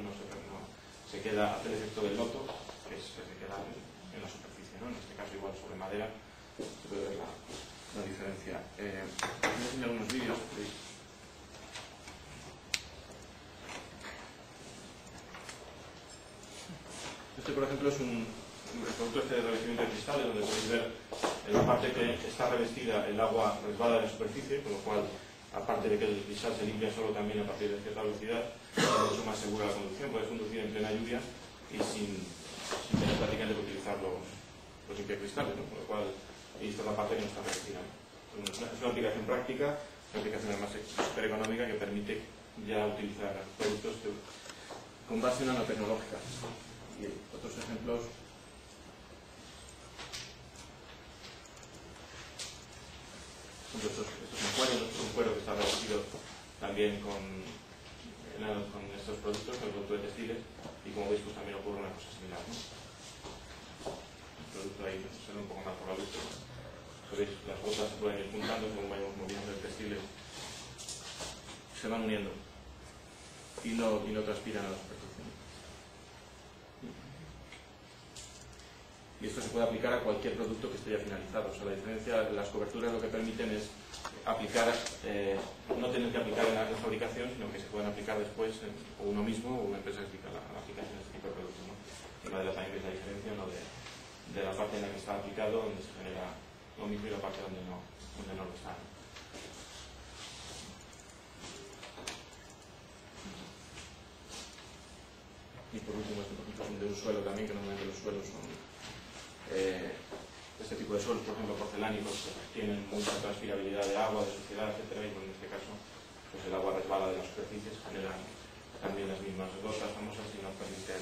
se queda, hace el efecto del loto, que se queda en la superficie, ¿no? En este caso igual sobre madera, se puede ver la diferencia. Voy a enseñar unos vídeos. Este, por ejemplo, es un producto de revestimiento de cristales, donde podéis ver en la parte que está revestida el agua resbala de la superficie, con lo cual, aparte de que el cristal se limpia solo, también a partir de cierta velocidad, es mucho más segura la conducción. Puedes conducir en plena lluvia y sin tener prácticamente que utilizar los limpiacristales, ¿no? Con lo cual, y esta es la parte que no está revestida. Es una aplicación práctica, una aplicación además súper económica que permite ya utilizar productos con base nanotecnológica. Y otros ejemplos. Estos son cuero que está revestido también con estos productos, con el producto de textiles, y como veis pues también ocurre una cosa similar, ¿no? El producto ahí se ve un poco más por la luz, pero veis, las gotas se pueden ir juntando según vayamos moviendo el textil, se van uniendo y no transpiran a la superficie. Y esto se puede aplicar a cualquier producto que esté ya finalizado. O sea, la diferencia, las coberturas lo que permiten es aplicar, no tener que aplicar en la fabricación, sino que se pueden aplicar después, o uno mismo o una empresa que explica la aplicación de este tipo de productos, ¿no? Y una de las también es la diferencia, ¿no? de la parte en la que está aplicado, donde se genera lo mismo, y la parte donde no lo está. Y por último, este por ejemplo es de un suelo también, que normalmente los suelos son este tipo de suelos, por ejemplo porcelánicos, que tienen mucha transpirabilidad de agua, de suciedad, etcétera, y en este caso pues el agua resbala de las superficies, generan también las mismas gotas famosas y nos permiten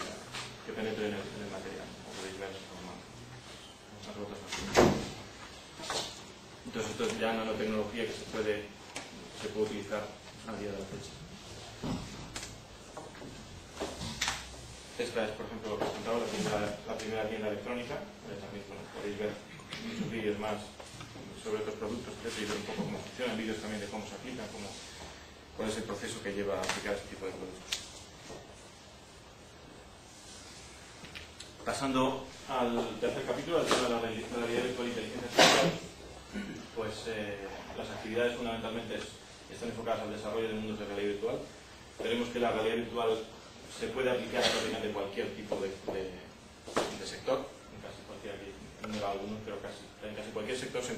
que penetren en el material, como podéis ver, las gotas así. Entonces esto es ya nanotecnología que se puede utilizar a día de la fecha. Esta es, por ejemplo, lo que os contaba, la primera tienda electrónica. También podéis ver muchos vídeos más sobre otros productos, y ver un poco cómo funcionan, vídeos también de cómo se aplican, cuál es el proceso que lleva a aplicar este tipo de productos. Pasando al tercer capítulo, al tema de la realidad virtual e inteligencia artificial, pues las actividades fundamentalmente están enfocadas al desarrollo de mundos de realidad virtual. Veremos que la realidad virtual se puede aplicar a prácticamente cualquier tipo de sector, en casi cualquiera, que no era algunos, pero en casi cualquier sector se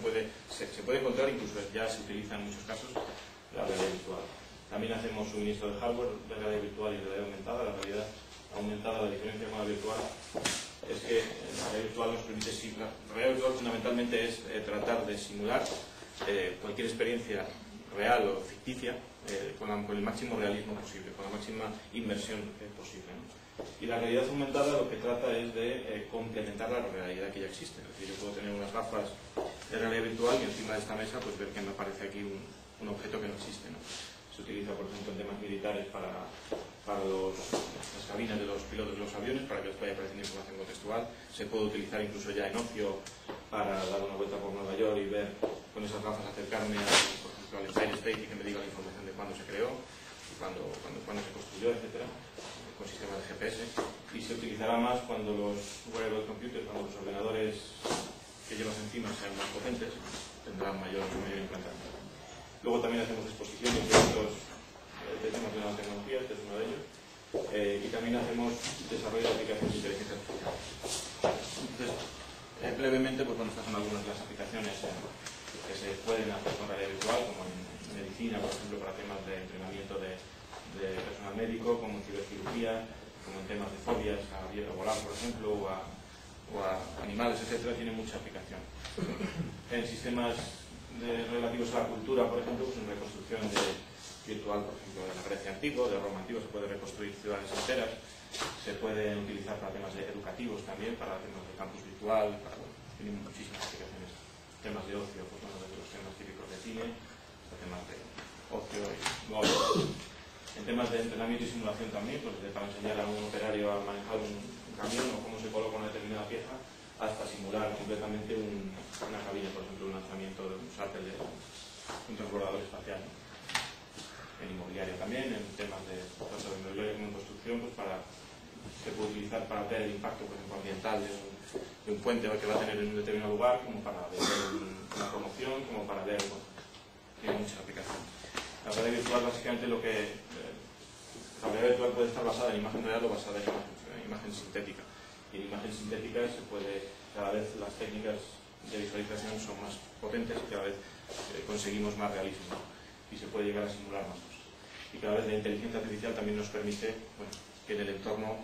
puede encontrar, incluso ya se utiliza en muchos casos la realidad virtual. También hacemos suministro de hardware de realidad virtual y de realidad aumentada. La realidad aumentada, la diferencia con la virtual es que la realidad virtual nos permite, la realidad virtual fundamentalmente es tratar de simular cualquier experiencia real o ficticia con el máximo realismo posible, con la máxima inmersión posible, ¿no? Y la realidad aumentada lo que trata es de complementar la realidad que ya existe. Es decir, yo puedo tener unas gafas de realidad virtual y encima de esta mesa pues ver que me aparece aquí un objeto que no existe, ¿no? Se utiliza, por ejemplo, en temas militares para las cabinas de los pilotos de los aviones, para que les vaya apareciendo información contextual. Se puede utilizar incluso ya en ocio para dar una vuelta por Nueva York y ver con esas gafas acercarme por ejemplo, al Empire State y que me diga la información de cuándo se creó. cuando se construyó, etcétera, con sistemas de GPS, y se utilizará más cuando los wearable computers, cuando los ordenadores que llevas encima sean más potentes, tendrán mayor implantación. Luego también hacemos exposiciones de temas de nanotecnología, este es uno de ellos, y también hacemos desarrollo de aplicaciones de inteligencia artificial. Entonces, brevemente, pues bueno, estas son algunas de las aplicaciones que se pueden hacer con realidad virtual, como en medicina, por ejemplo, para temas de entrenamiento de personal médico, como en cibercirugía, como en temas de fobias a volar, por ejemplo, o a animales, etcétera, tiene mucha aplicación. En sistemas relativos a la cultura, por ejemplo, pues en reconstrucción virtual, por ejemplo, de la Grecia antigua, de Roma antigua, se puede reconstruir ciudades enteras, se pueden utilizar para temas educativos también, para temas de campus virtual, tienen muchísimas aplicaciones. Temas de ocio, pues bueno, desde los temas típicos de cine, hasta temas de ocio y golf. En temas de entrenamiento y simulación también, pues desde para enseñar a un operario a manejar un camión o cómo se coloca una determinada pieza, hasta simular completamente una cabina, por ejemplo, un lanzamiento de un shuttle de un transbordador espacial. En inmobiliario también, en temas de tanto de inmobiliario como en construcción, pues se puede utilizar para ver el impacto, por ejemplo, ambiental de un puente que va a tener en un determinado lugar, como para ver una promoción, como para ver, bueno, tiene muchas aplicaciones. La realidad virtual, básicamente, la realidad virtual puede estar basada en imagen real o basada en imagen sintética. Y en imagen sintética cada vez las técnicas de visualización son más potentes y cada vez conseguimos más realismo, ¿no? Y se puede llegar a simular más cosas. Y cada vez la inteligencia artificial también nos permite, bueno, que en el entorno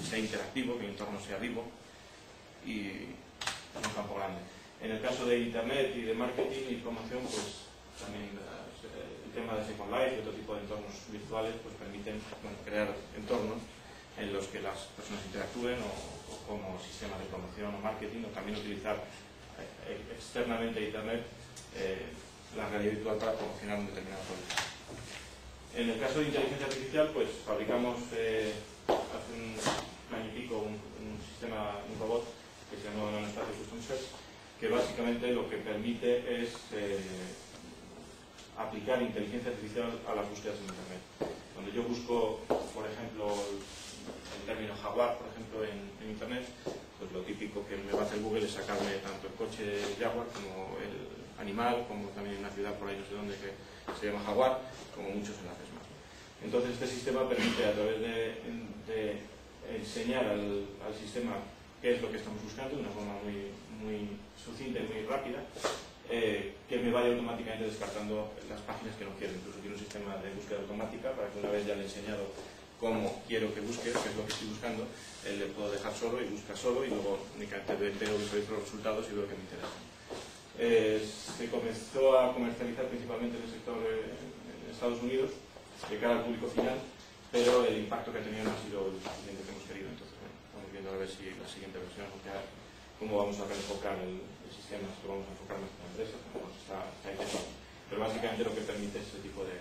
sea interactivo, que el entorno sea vivo y es un campo grande. En el caso de Internet y de marketing y promoción, pues también el tema de Second Life y otro tipo de entornos virtuales pues permiten, bueno, crear entornos en los que las personas interactúen o como sistema de promoción o marketing, o también utilizar externamente Internet la realidad virtual para promocionar un determinado producto. En el caso de inteligencia artificial, pues fabricamos hace un año y pico un robot que se llama Nanoespacio Custom Search, que básicamente lo que permite es aplicar inteligencia artificial a las búsquedas en Internet. Cuando yo busco, por ejemplo, el término jaguar, por ejemplo, en Internet, pues lo típico que me va a hacer Google es sacarme tanto el coche Jaguar como el animal, como también una ciudad por ahí no sé dónde que se llama Jaguar, como muchos enlaces más. Entonces este sistema permite, a través de enseñar al sistema qué es lo que estamos buscando de una forma muy sucinta y muy rápida, que me vaya automáticamente descartando las páginas que no quiero. Incluso tiene un sistema de búsqueda automática para que una vez ya le he enseñado cómo quiero que busque, qué es lo que estoy buscando, le puedo dejar solo y busca solo y luego únicamente tengo que ver los resultados y veo que me interesa. Se comenzó a comercializar principalmente en el sector en Estados Unidos de cara al público final, pero el impacto que ha tenido no ha sido el suficiente que hemos querido. Entonces, bueno, estamos viendo a ver si la siguiente versión, cómo vamos a reenfocar el sistema, si lo vamos a enfocar más en la empresa, como está intentando. Pero básicamente lo que permite es ese tipo de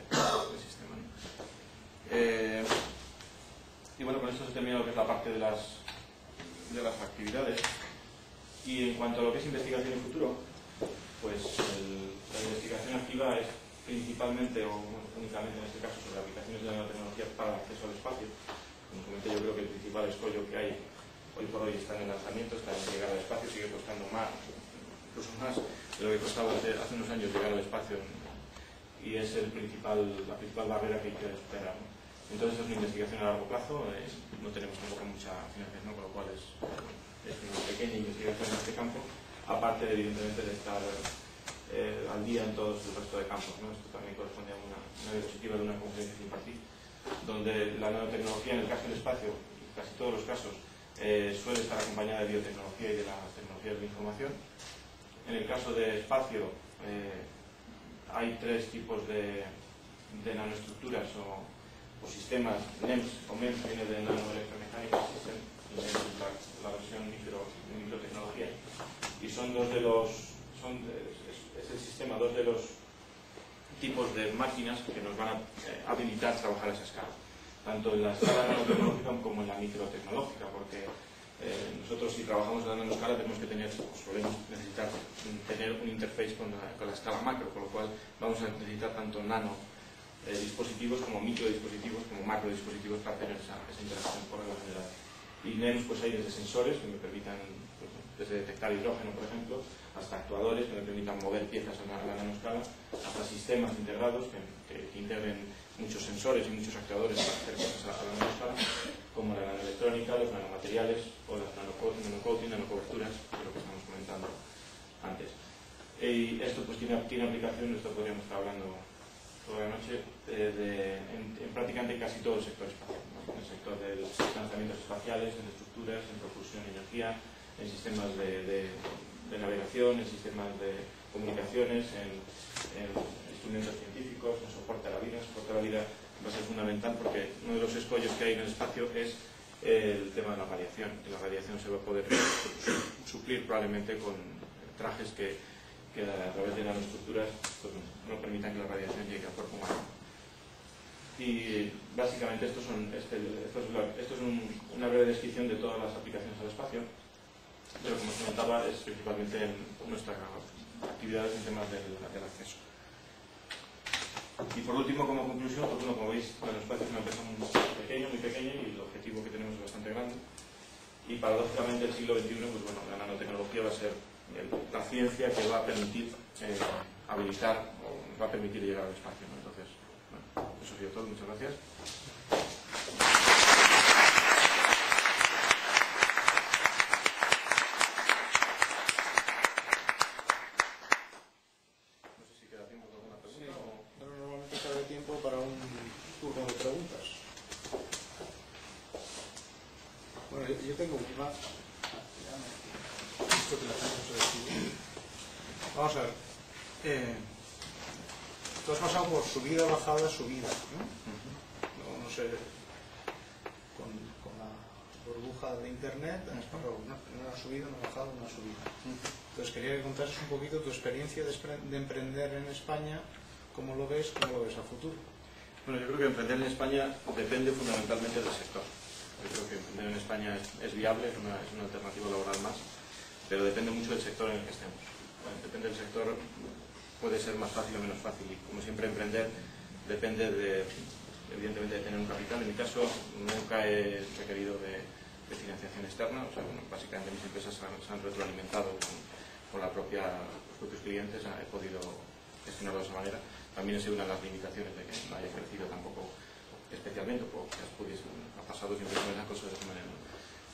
sistema, ¿no? Y bueno, con esto se termina lo que es la parte de las actividades. Y en cuanto a lo que es investigación en futuro, pues la investigación activa es principalmente, o bueno, únicamente en este caso, sobre aplicaciones de la nanotecnología para el acceso al espacio. Como comenté, yo creo que el principal escollo que hay hoy por hoy está en el lanzamiento, está en llegar al espacio, sigue costando más, incluso más de lo que costaba hace unos años llegar al espacio, y es la principal barrera que hay que superar, ¿no? Entonces es una investigación a largo plazo, no tenemos tampoco mucha financiación, con lo cual es una pequeña investigación en este campo, aparte evidentemente de estar al día en todos el resto de campos, ¿no? Esto también corresponde a una diapositiva de una conferencia que impartí, donde la nanotecnología en el caso del espacio, en casi todos los casos, suele estar acompañada de biotecnología y de las tecnologías de información. En el caso de espacio hay tres tipos de nanoestructuras o sistemas. NEMS o MEMS viene de Nanoelectromechanical System, y MEMS es la versión microtecnología, y son es el sistema, dos de los tipos de máquinas que nos van a habilitar a trabajar a esa escala, tanto en la escala nanotecnológica como en la microtecnológica, porque nosotros si trabajamos en la nanoscala solemos necesitar tener un interface con la escala macro, con lo cual vamos a necesitar tanto nano dispositivos como microdispositivos, como macrodispositivos para tener esa interacción por regla general. Y NEMS pues hay desde sensores que me permitan, pues, desde detectar hidrógeno por ejemplo, hasta actuadores que me permitan mover piezas a la nanoscala, hasta sistemas integrados que integren muchos sensores y muchos actuadores para hacer cosas a la nanoscala, como la nanoelectrónica, los nanomateriales o las nanocoating, nanocoberturas, de lo que estamos comentando antes. Y esto pues tiene aplicación, esto podríamos estar hablando toda la noche, en prácticamente casi todo el sector espacial, ¿no? En el sector de los lanzamientos espaciales, en estructuras, en propulsión y energía, en sistemas de navegación, en sistemas de comunicaciones, en instrumentos científicos, en soporte a la vida. Soporte a la vida va a ser fundamental porque uno de los escollos que hay en el espacio es el tema de la radiación. Y la radiación se va a poder suplir probablemente con trajes que a través de nanoestructuras pues, no permitan que la radiación llegue al cuerpo humano. Y básicamente esto es una breve descripción de todas las aplicaciones al espacio, pero como os comentaba es principalmente en nuestras actividades en temas del acceso. Y por último, como conclusión, pues bueno, como veis, el espacio es una empresa muy pequeña y el objetivo que tenemos es bastante grande. Y paradójicamente el siglo XXI, pues bueno, la nanotecnología va a ser la ciencia que va a permitir habilitar o va a permitir llegar al espacio, ¿no? Entonces, bueno, eso sería todo. Muchas gracias. No sé si queda tiempo para alguna pregunta. Sí, pero normalmente cabe tiempo para un turno de preguntas. Bueno, yo tengo una. Vamos a ver. Tú has pasado por subida, bajada, subida, ¿no? No sé, con la burbuja de internet, has pasado una subida, una bajada, una subida. Entonces quería que contases un poquito tu experiencia de emprender en España, cómo lo ves a futuro. Bueno, yo creo que emprender en España depende fundamentalmente del sector. Yo creo que emprender en España es viable, es una alternativa laboral más, pero depende mucho del sector en el que estemos. Depende del sector, puede ser más fácil o menos fácil, y como siempre emprender depende evidentemente de tener un capital. En mi caso nunca he requerido de financiación externa, o sea, bueno, básicamente mis empresas se han retroalimentado con los propios clientes, he podido gestionarlo de esa manera. También ha sido una de las limitaciones de que no haya crecido tampoco especialmente, porque ha pasado siempre con las cosas de esa manera, ¿no?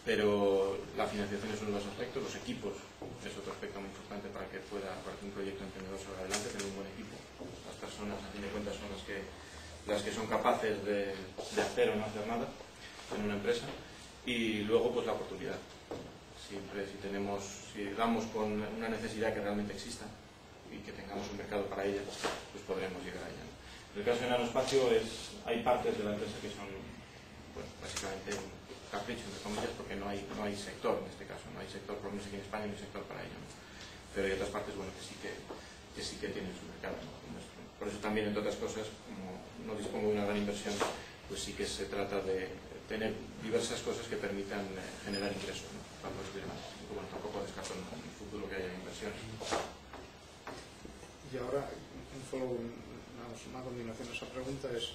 Pero la financiación es uno de los aspectos, los equipos es otro aspecto muy importante para que un proyecto emprendedor salga adelante, tener un buen equipo. Las personas, a fin de cuentas, son las que son capaces de hacer o no hacer nada en una empresa. Y luego, pues la oportunidad. Siempre, si damos con una necesidad que realmente exista y que tengamos un mercado para ella, pues podremos llegar a ella, ¿no? En el caso de Nanospacio hay partes de la empresa que son, bueno, básicamente capricho, entre comillas, porque no hay sector en este caso, no hay sector, por lo menos aquí en España, no hay sector para ello, ¿no? Pero hay otras partes, bueno, que sí que tienen su mercado, ¿no? Por eso también, entre otras cosas, como no dispongo de una gran inversión, pues sí que se trata de tener diversas cosas que permitan generar ingresos, ¿no? Para los demás. Bueno, tampoco descarto en el futuro que haya inversiones. Y ahora, una continuación a esa pregunta es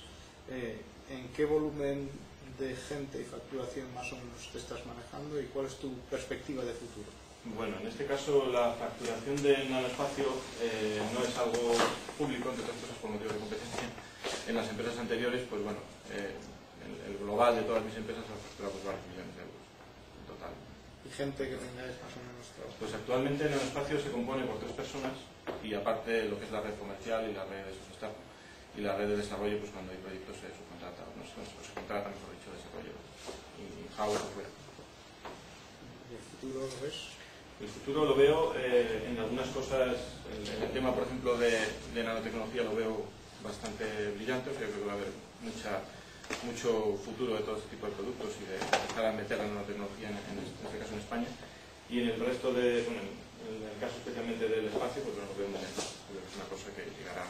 ¿en qué volumen de gente y facturación más o menos te estás manejando y cuál es tu perspectiva de futuro? Bueno, en este caso la facturación de Nanospacio no es algo público, entre otras cosas por motivos de competencia. En las empresas anteriores, pues bueno, el global de todas mis empresas ha facturado pues, varios millones de euros en total. ¿Y gente que tengáis más o menos trabajo? Pues actualmente Nanospacio se compone por 3 personas y aparte lo que es la red comercial y la red de staff y la red de desarrollo, pues cuando hay proyectos se subcontrata, o se contrata, mejor dicho, desarrollo y hardware software. ¿Y el futuro lo ves? El futuro lo veo en algunas cosas, en el tema por ejemplo de nanotecnología lo veo bastante brillante, creo que va a haber mucho futuro de todo este tipo de productos y de empezar a meter la nanotecnología en este caso en España, y en el resto en el caso especialmente del espacio, pues lo veo muy lento. Es una cosa que llegará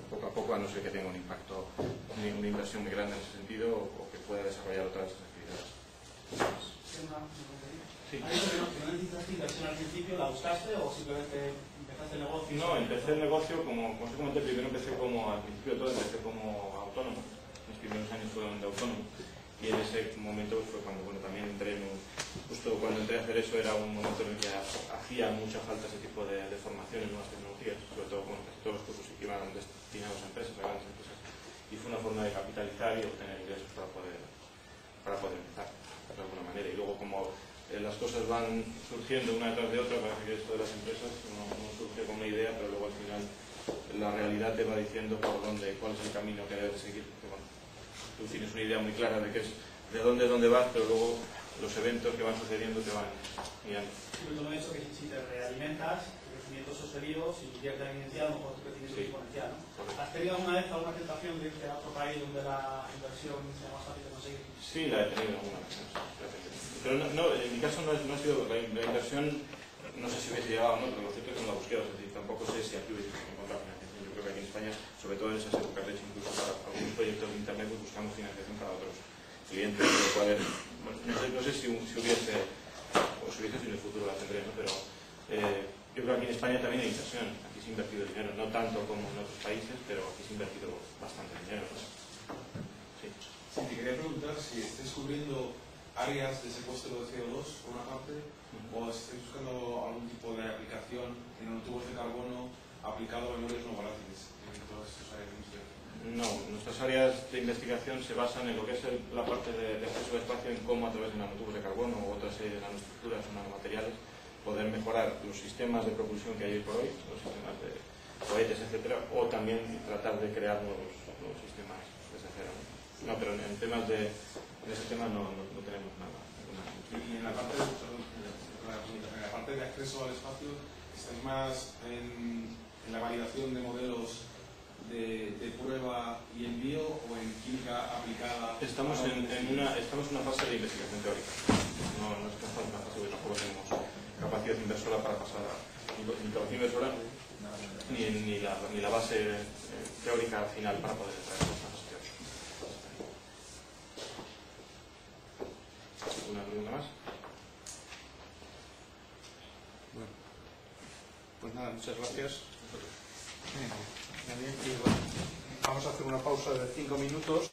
poco a poco, a no ser que tenga un impacto, una inversión muy grande en ese sentido o que pueda desarrollar otras actividades. Sí. ¿Has dicho que no necesitaste inversión al principio? ¿La buscaste o simplemente ¿Empezaste el negocio? No, empecé el negocio, como os comenté, primero empecé como, al principio de todo, empecé como autónomo. Mis primeros años fueron de autónomo. Y en ese momento fue cuando también entré justo cuando entré a hacer eso era un momento en el que hacía mucha falta ese tipo de formación en nuevas tecnologías, sobre todo con casi todos los cursos que iban destinados a empresas, a grandes empresas. Y fue una forma de capitalizar y obtener ingresos para poder empezar, de alguna manera. Y luego como las cosas van surgiendo una detrás de otra, parece que esto de las empresas no surge con una idea, pero luego al final la realidad te va diciendo cuál es el camino que debes seguir. Porque, bueno, tú tienes una idea muy clara de qué es, de dónde vas, pero luego los eventos que van sucediendo te van guiando. Sí, pero tú me has dicho que si te realimentas, el crecimiento sostenido, si inviertes en inicial, a lo mejor tu crecimiento es exponencial, ¿no? Correcto. ¿Has tenido alguna vez alguna tentación de irte a otro país donde la inversión sea más fácil de conseguir? Sí, la he tenido alguna vez. Pero en mi caso no ha sido la inversión, no sé si hubiese llegado o no, pero lo cierto es que no la busqué, es decir, tampoco sé si aquí hubiese encontrado financiación. Yo creo que aquí en España, sobre todo en esas épocas, de hecho, incluso para algunos proyectos de internet, pues buscamos financiación para otros clientes, lo cual no sé si hubiese, o si hubiese en el futuro la tendré, ¿no? Pero yo creo que aquí en España también hay inversión, aquí se ha invertido dinero, no tanto como en otros países, pero aquí se ha invertido bastante dinero, ¿no? Sí. Sí, te quería preguntar si estáis cubriendo áreas de secuestro de CO2 por una parte, o estáis buscando algún tipo de aplicación en nanotubos de carbono aplicado a memorias no volátiles en todas esas áreas de investigación. No, nuestras áreas de investigación se basan en lo que es la parte de acceso al espacio, en cómo a través de nanotubos de carbono o otras nanoestructuras o nanomateriales poder mejorar los sistemas de propulsión que hay hoy por hoy, los sistemas de cohetes, etcétera, o también tratar de crear nuevos sistemas desde cero. No, pero en temas de ese tema no tenemos nada. Y en la parte de acceso al espacio, ¿estáis más en la validación de modelos de prueba y envío o en química aplicada? Estamos en una fase de investigación teórica. No estamos en una fase de tampoco tenemos capacidad inversora para pasar ni capacidad inversora ni la base teórica final para poder entrar en esta fase teórica. ¿Alguna pregunta más? Bueno, pues nada, muchas gracias. Vamos a hacer una pausa de 5 minutos.